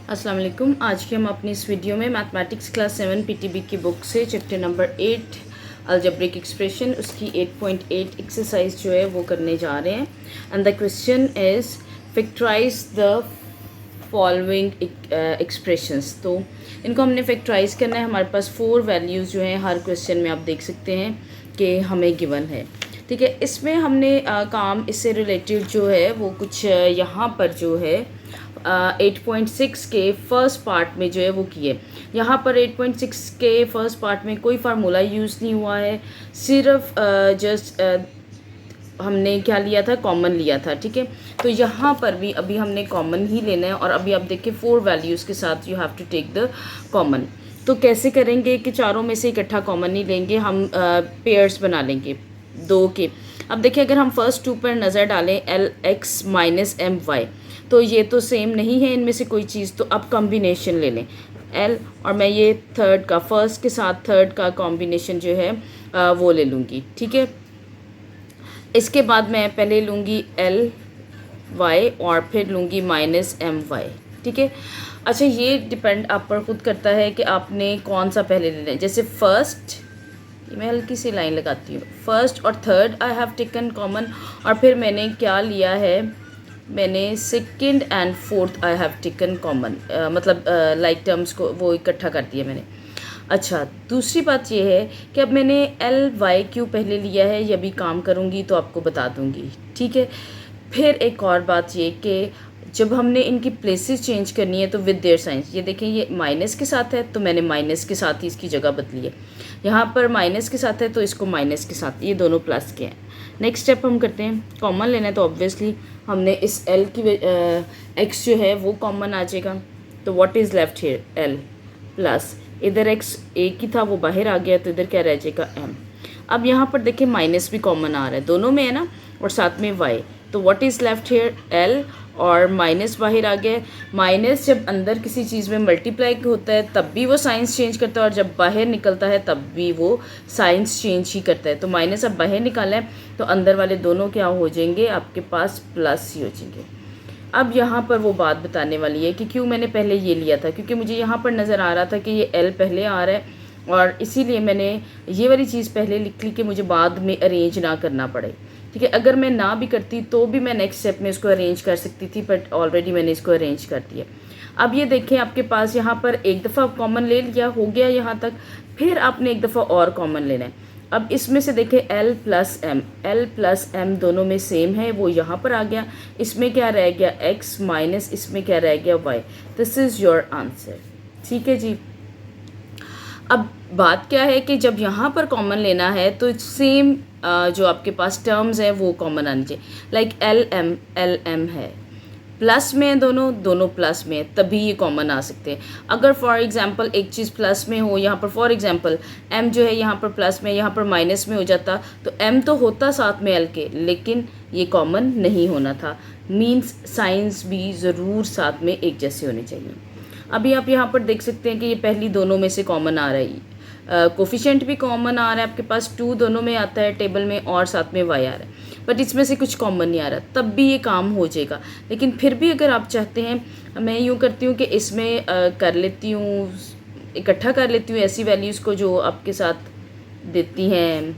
अस्सलाम वालेकुम। आज की हम अपनी इस वीडियो में मैथमेटिक्स क्लास 7 पीटीबी की बुक से चैप्टर नंबर 8 अलजेब्रिक एक्सप्रेशन उसकी 8.8 एक्सरसाइज जो है वो करने जा रहे हैं। And the question is factorise the following expressions. तो इनको हमने फैक्टराइज करना है। हमारे पास 4 वैल्यूज़ जो हैं हर क्वेश्चन में आप देख सकते हैं कि हमें गिवन है। ठीक है, इसमें हमने काम इससे रिलेटेड जो है वो कुछ यहाँ पर जो है 8.6 के फर्स्ट पार्ट में जो है वो किए। यहाँ पर 8.6 के फर्स्ट पार्ट में कोई फार्मूला यूज़ नहीं हुआ है, सिर्फ जस्ट हमने क्या लिया था, कॉमन लिया था। ठीक है, तो यहाँ पर भी अभी हमने कॉमन ही लेना है और अभी आप देखिए 4 वैल्यूज़ के साथ you have to take the common. तो कैसे करेंगे कि चारों में से इकट्ठा कॉमन नहीं लेंगे, हम पेयर्स बना लेंगे दो के। अब देखिए अगर हम फर्स्ट 2 पर नज़र डालें L X minus M Y, तो ये तो सेम नहीं है इनमें से कोई चीज़, तो अब कॉम्बिनेशन ले लें एल और मैं ये थर्ड का फर्स्ट के साथ थर्ड का कॉम्बिनेशन जो है वो ले लूँगी। ठीक है, इसके बाद मैं पहले लूँगी एल वाई और फिर लूँगी माइनस एम वाई। ठीक है, अच्छा ये डिपेंड आप पर खुद करता है कि आपने कौन सा पहले लेना है। जैसे फर्स्ट, मैं हल्की सी लाइन लगाती हूँ, फर्स्ट और third I have taken common, और फिर मैंने क्या लिया है, मैंने second and fourth I have taken common, मतलब लाइक टर्म्स को वो इकट्ठा कर दिया मैंने। अच्छा, दूसरी बात ये है कि अब मैंने एल वाई क्यू पहले लिया है, ये भी काम करूँगी तो आपको बता दूँगी। ठीक है, फिर एक और बात ये कि जब हमने इनकी प्लेसेस चेंज करनी है तो विद देयर साइंस, ये देखें ये माइनस के साथ है तो मैंने माइनस के साथ ही इसकी जगह बदली है। यहाँ पर माइनस के साथ है तो इसको माइनस के साथ, ये दोनों प्लस के हैं। नेक्स्ट स्टेप हम करते हैं, कॉमन लेना है तो ऑब्वियसली हमने इस एल की एक्स जो है वो कॉमन आ जाएगा। तो what is left here, L plus इधर एक्स एक ही था वो बाहर आ गया तो इधर क्या रह जाएगा, एम। अब यहाँ पर देखिए माइनस भी कॉमन आ रहा है, दोनों में है ना, और साथ में वाई। तो what is left here, L और माइनस बाहर आ गया। माइनस जब अंदर किसी चीज़ में मल्टीप्लाई होता है तब भी वो साइंस चेंज करता है, और जब बाहर निकलता है तब भी वो साइंस चेंज ही करता है। तो माइनस अब बाहर निकाला है तो अंदर वाले दोनों क्या हो जाएंगे, आपके पास प्लस ही हो जाएंगे। अब यहाँ पर वो बात बताने वाली है कि क्यों मैंने पहले ये लिया था, क्योंकि मुझे यहाँ पर नज़र आ रहा था कि ये एल पहले आ रहा है और इसीलिए मैंने ये वाली चीज़ पहले लिख ली कि मुझे बाद में अरेंज ना करना पड़े। ठीक है, अगर मैं ना भी करती तो भी मैं नेक्स्ट स्टेप में इसको अरेंज कर सकती थी, बट ऑलरेडी मैंने इसको अरेंज कर दिया। अब ये देखें आपके पास यहाँ पर एक दफ़ा कॉमन ले लिया, हो गया यहाँ तक, फिर आपने एक दफ़ा और कॉमन लेना है। अब इसमें से देखें L plus M, L plus M दोनों में सेम है, वो यहाँ पर आ गया। इसमें क्या रह गया, एक्स माइनस इसमें क्या रह गया, Y. This is your answer. ठीक है जी। अब बात क्या है कि जब यहाँ पर कॉमन लेना है तो सेम जो आपके पास टर्म्स है वो कॉमन आनी चाहिए। लाइक एल एम है, प्लस में है, दोनों दोनों प्लस में है, तभी ये कॉमन आ सकते हैं। अगर फॉर एग्जांपल एक चीज़ प्लस में हो, यहाँ पर फॉर एग्जांपल एम जो है यहाँ पर प्लस में, यहाँ पर माइनस में हो जाता, तो एम तो होता साथ में एल के, लेकिन ये कॉमन नहीं होना था। मीन्स साइंस भी ज़रूर साथ में एक जैसे होने चाहिए। अभी आप यहाँ पर देख सकते हैं कि ये पहली दोनों में से कॉमन आ रही है, कोफिशिएंट भी कॉमन आ रहा है आपके पास, 2 दोनों में आता है टेबल में, और साथ में वाई आ रहा है, बट इसमें से कुछ कॉमन नहीं आ रहा, तब भी ये काम हो जाएगा। लेकिन फिर भी अगर आप चाहते हैं, मैं यूँ करती हूँ कि इसमें कर लेती हूँ, इकट्ठा कर लेती हूँ ऐसी वैल्यूज़ को जो आपके साथ देती हैं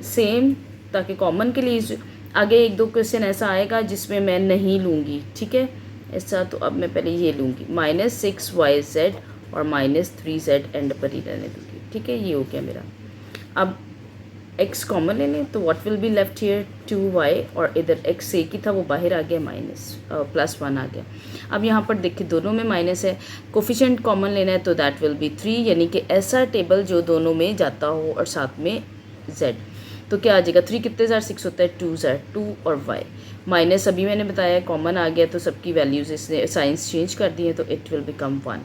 सेम, ताकि कॉमन के लिए आगे 1-2 क्वेश्चन ऐसा आएगा जिसमें मैं नहीं लूँगी। ठीक है, ऐसा। तो अब मैं पहले ये लूँगी -6yz और -3z एंड पर ही रहने दूँगी। ठीक है, ये हो गया मेरा। अब x कॉमन ले लें तो what will be left here, 2y, और इधर x एक ही था वो बाहर आ गया, +1 आ गया। अब यहाँ पर देखिए दोनों में माइनस है, कोफिशिएंट कॉमन लेना है तो दैट विल बी 3, यानी कि ऐसा टेबल जो दोनों में जाता हो और साथ में z। तो क्या आ जाएगा, 3 कितने ज़ार 6 होता है, 2 ज़ार 2, और y माइनस अभी मैंने बताया कॉमन आ गया तो सबकी वैल्यूज़ इसने साइंस चेंज कर दी है तो इट विल बिकम 1।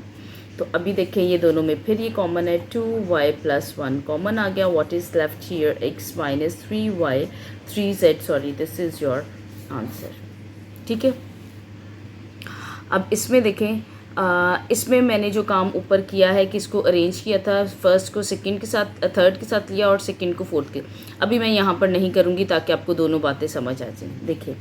तो अभी देखें ये दोनों में फिर ये कॉमन है, 2y + 1 कॉमन आ गया। What is left here, x minus 3z, sorry, this is your answer. ठीक है, अब इसमें देखें, इसमें मैंने जो काम ऊपर किया है कि इसको अरेंज किया था, फर्स्ट को सेकंड के साथ, थर्ड के साथ लिया और सेकंड को फोर्थ के। अभी मैं यहाँ पर नहीं करूँगी ताकि आपको दोनों बातें समझ आ जाएं। देखिए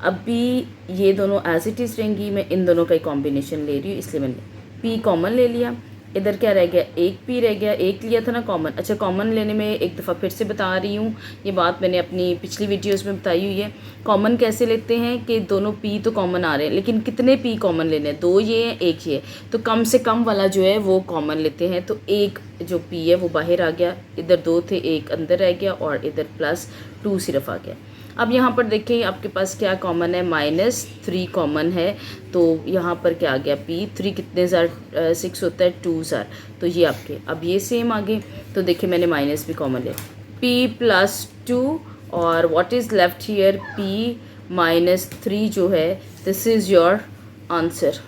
अभी ये दोनों एज इट इज़ रहेंगी, मैं इन दोनों का ही कॉम्बिनेशन ले रही हूँ, इसलिए मैंने पी कॉमन ले लिया। इधर क्या रह गया, एक पी रह गया, एक लिया था ना कॉमन। अच्छा, कॉमन लेने में एक दफ़ा फिर से बता रही हूँ, ये बात मैंने अपनी पिछली वीडियोस में बताई हुई है। कॉमन कैसे लेते हैं कि दोनों पी तो कॉमन आ रहे हैं, लेकिन कितने पी कॉमन लेने हैं, 2 ये हैं, 1 ये है, तो कम से कम वाला जो है वो कॉमन लेते हैं। तो एक जो पी है वो बाहर आ गया, इधर 2 थे, एक अंदर रह गया और इधर +2 सिर्फ आ गया। अब यहाँ पर देखिए आपके पास क्या कॉमन है, -3 कॉमन है, तो यहाँ पर क्या आ गया, P3 कितने ज़ार 6 होता है, 2 ज़ार, तो ये आपके अब ये सेम आगे। तो देखिए मैंने माइनस भी कॉमन लिया, P+2 और what is left here, P-3 जो है, दिस इज़ योर आंसर।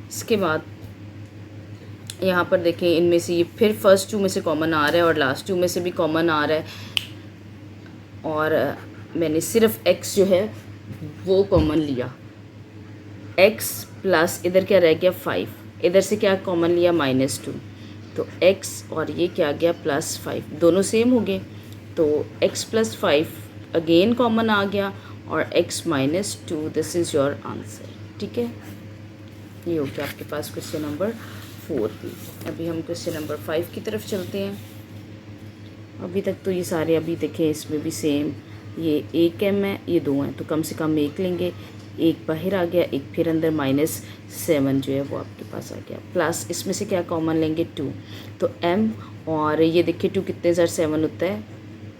इसके बाद यहाँ पर देखें, इनमें से ये फिर फर्स्ट 2 में से कॉमन आ रहा है और लास्ट 2 में से भी कॉमन आ रहा है, और मैंने सिर्फ x जो है वो कॉमन लिया, x प्लस इधर क्या रह गया 5, इधर से क्या कॉमन लिया -2, तो x और ये क्या आ गया +5, दोनों सेम हो गए, तो x + 5 अगेन कॉमन आ गया और x -2, this is your answer. ठीक है, ये हो गया आपके पास क्वेश्चन नंबर 4 भी। अभी हम क्वेश्चन नंबर 5 की तरफ चलते हैं। अभी तक तो ये सारे, अभी देखें इसमें भी सेम, ये 1 m है, ये 2 हैं, तो कम से कम 1 लेंगे, एक बाहर आ गया, एक फिर अंदर -7 जो है वो आपके पास आ गया, प्लस इसमें से क्या कॉमन लेंगे 2, तो m और ये देखिए 2 कितने ज़ार 7 होता है,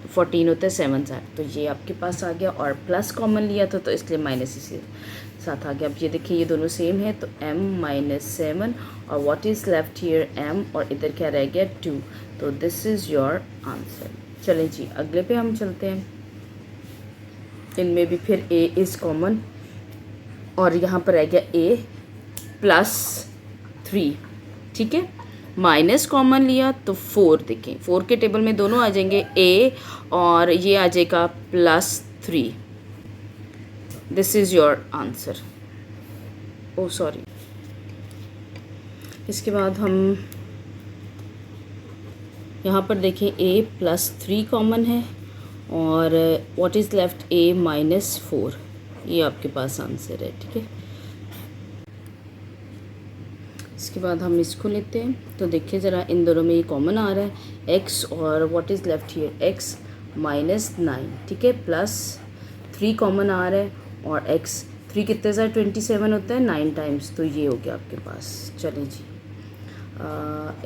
14 होता है, 7 ज़ार, तो ये आपके पास आ गया, और प्लस कॉमन लिया था तो इसलिए माइनस इसी साथ आ गया। अब ये देखिए ये दोनों सेम है, तो m -7 और what is left here m और इधर क्या रह गया 2, तो दिस इज़ योर आंसर। चलें जी अगले पे हम चलते हैं। इनमें भी फिर a इज़ कॉमन और यहाँ पर रह गया a +3, ठीक है, माइनस कॉमन लिया तो 4, देखें 4 के टेबल में दोनों आ जाएंगे, a और ये आ जाएगा +3, this is your answer. Oh sorry, इसके बाद हम यहाँ पर देखें a +3 कॉमन है और व्हाट इज़ लेफ्ट a -4, ये आपके पास आंसर है। ठीक है, इसके बाद हम इसको लेते हैं, तो देखिए ज़रा इन दोनों में ये कॉमन आ रहा है, x और what is left here x -9, ठीक है, +3 कॉमन आ रहा है और x 3 कितने ज़ार 27 होता है 9 टाइम्स, तो ये हो गया आपके पास। चलें जी,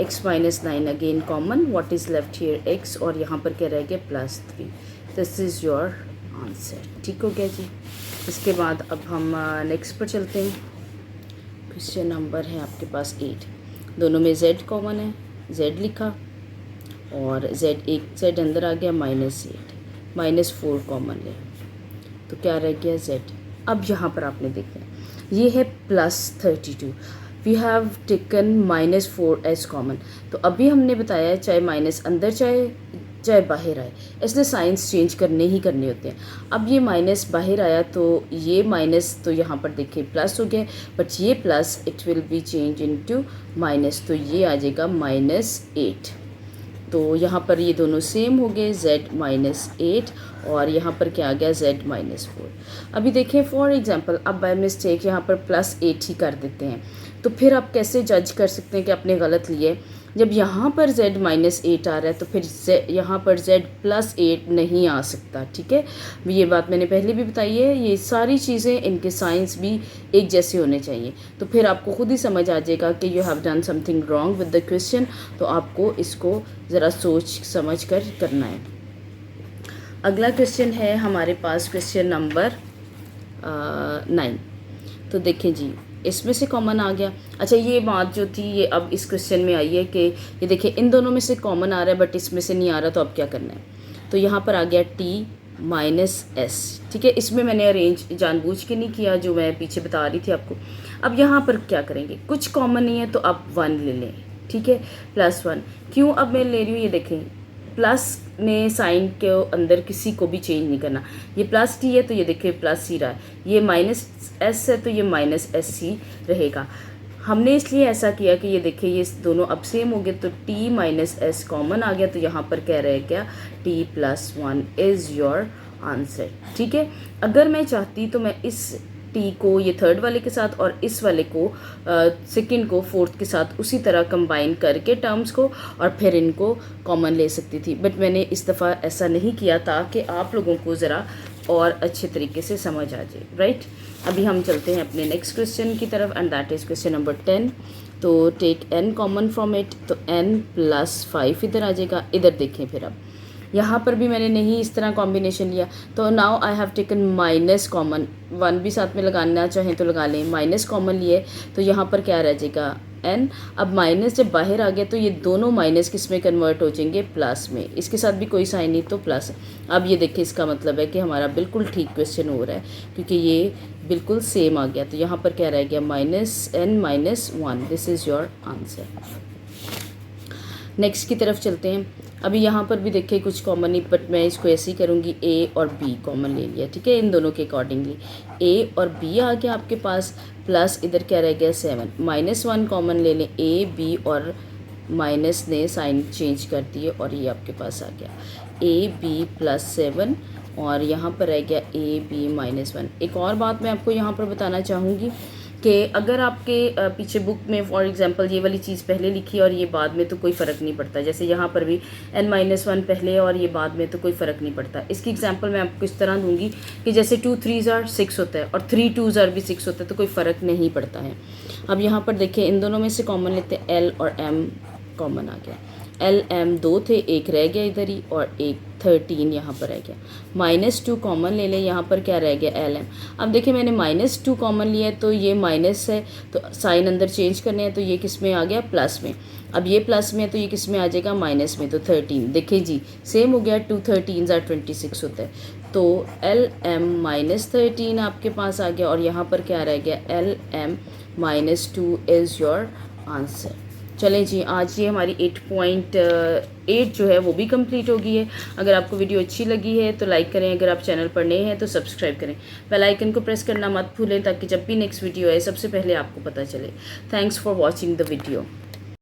x -9 again common, what is left here x और यहाँ पर क्या रह गया +3, दिस इज़ योर आंसर। ठीक हो गया जी। इसके बाद अब हम नेक्स्ट पर चलते हैं। क्वेश्चन नंबर है आपके पास 8, दोनों में z कॉमन है, z लिखा और एक z अंदर आ गया -8, -4 कॉमन ले, तो क्या रह गया z। अब यहाँ पर आपने देखना है ये है +32, we have taken -4 as common, तो अभी हमने बताया चाहे माइनस अंदर चाहे बाहर आए, इसलिए साइंस चेंज करने ही करने होते हैं। अब ये माइनस बाहर आया तो ये माइनस, तो यहाँ पर देखिए प्लस हो गया, बट ये plus it will be change into minus, तो ये आ जाएगा -8, तो यहाँ पर ये दोनों सेम हो गए, z -8 और यहाँ पर क्या आ गया z -4। अभी देखें फॉर एग्जांपल, अब बाय मिस्टेक यहाँ पर +8 ही कर देते हैं, तो फिर आप कैसे जज कर सकते हैं कि आपने गलत लिए। जब यहाँ पर z -8 आ रहा है तो फिर यहाँ पर z +8 नहीं आ सकता। ठीक है, ये बात मैंने पहले भी बताई है, ये सारी चीज़ें इनके साइंस भी एक जैसे होने चाहिए, तो फिर आपको खुद ही समझ आ जाएगा कि you have done something wrong with the question, तो आपको इसको ज़रा सोच समझ कर करना है। अगला क्वेश्चन है हमारे पास क्वेश्चन नंबर 9, तो देखें जी इसमें से कॉमन आ गया। अच्छा, ये बात जो थी ये अब इस क्वेश्चन में आई है कि ये देखिए इन दोनों में से कॉमन आ रहा है बट इसमें से नहीं आ रहा, तो अब क्या करना है, तो यहाँ पर आ गया t -s। ठीक है, इसमें मैंने अरेंज जानबूझ के नहीं किया, जो मैं पीछे बता रही थी आपको। अब यहाँ पर क्या करेंगे, कुछ कॉमन नहीं है तो आप 1 ले लें। ठीक है, +1 क्यों अब मैं ले रही हूँ, ये देखें प्लस ने साइन के अंदर किसी को भी चेंज नहीं करना, ये +t है तो ये देखिए +c रहा है, ये -s है तो ये -sc रहेगा। हमने इसलिए ऐसा किया कि ये देखिए ये दोनों अब सेम हो गए, तो t -s कॉमन आ गया, तो यहाँ पर कह रहे हैं क्या t +1 इज़ योर आंसर। ठीक है, अगर मैं चाहती तो मैं इस टी को ये थर्ड वाले के साथ और इस वाले को सेकंड को फोर्थ के साथ उसी तरह कंबाइन करके टर्म्स को और फिर इनको कॉमन ले सकती थी, बट मैंने इस दफ़ा ऐसा नहीं किया ताकि आप लोगों को ज़रा और अच्छे तरीके से समझ आ जाए, राइट। अभी हम चलते हैं अपने नेक्स्ट क्वेश्चन की तरफ and that is question number 10। तो take n common from it, तो n + 5 इधर आ जाएगा। इधर देखें फिर अब यहाँ पर भी मैंने नहीं इस तरह कॉम्बिनेशन लिया, तो now I have taken minus common, 1 भी साथ में लगाना चाहें तो लगा लें, माइनस कॉमन लिए तो यहाँ पर क्या रह जाएगा n। अब माइनस जब बाहर आ गया तो ये दोनों माइनस किस में कन्वर्ट हो जाएंगे, प्लस में। इसके साथ भी कोई साइन नहीं तो प्लस। अब ये देखिए इसका मतलब है कि हमारा बिल्कुल ठीक क्वेश्चन हो रहा है क्योंकि ये बिल्कुल सेम आ गया। तो यहाँ पर क्या रह गया, -n - 1, this is your answer. Next की तरफ चलते हैं। अभी यहाँ पर भी देखिए कुछ कॉमन नहीं, बट मैं इसको ऐसे ही करूँगी, a और b कॉमन ले लिया। ठीक है, इन दोनों के अकॉर्डिंगली a और b आ गया आपके पास, प्लस इधर क्या रह गया 7, -1 कॉमन ले लें, a b और माइनस ने साइन चेंज कर दिए और ये आपके पास आ गया a b + 7 और यहाँ पर रह गया a b - 1। एक और बात मैं आपको यहाँ पर बताना चाहूँगी कि अगर आपके पीछे बुक में फॉर एग्जांपल ये वाली चीज़ पहले लिखी है और ये बाद में, तो कोई फ़र्क नहीं पड़ता। जैसे यहाँ पर भी n-1 पहले और ये बाद में, तो कोई फ़र्क नहीं पड़ता। इसकी एग्जांपल मैं आपको इस तरह दूंगी कि जैसे 2 3s are 6 होता है और 3 2s are भी 6 होता है, तो कोई फ़र्क नहीं पड़ता है। अब यहाँ पर देखें इन दोनों में से कॉमन लेते हैं, l और m कॉमन आ गया। l m 2 थे, एक रह गया इधर ही और एक 13 यहाँ पर रह गया। -2 कॉमन ले लें, यहाँ पर क्या रह गया l m। अब देखिए मैंने -2 कॉमन लिया है तो ये माइनस है, तो साइन अंदर चेंज करने हैं, तो ये किस में आ गया, प्लस में। अब ये प्लस में है तो ये किस में आ जाएगा, माइनस में। तो 13 देखिए जी सेम हो गया, 2 13s are 26 होता है। तो l m - 13 आपके पास आ गया और यहाँ पर क्या रह गया, l m - 2 is your answer. चलें जी, आज ये हमारी 8.8 जो है वो भी कंप्लीट हो गई है। अगर आपको वीडियो अच्छी लगी है तो लाइक करें, अगर आप चैनल पर नए हैं तो सब्सक्राइब करें, बेल आइकन को प्रेस करना मत भूलें ताकि जब भी नेक्स्ट वीडियो आए सबसे पहले आपको पता चले। Thanks for watching the video.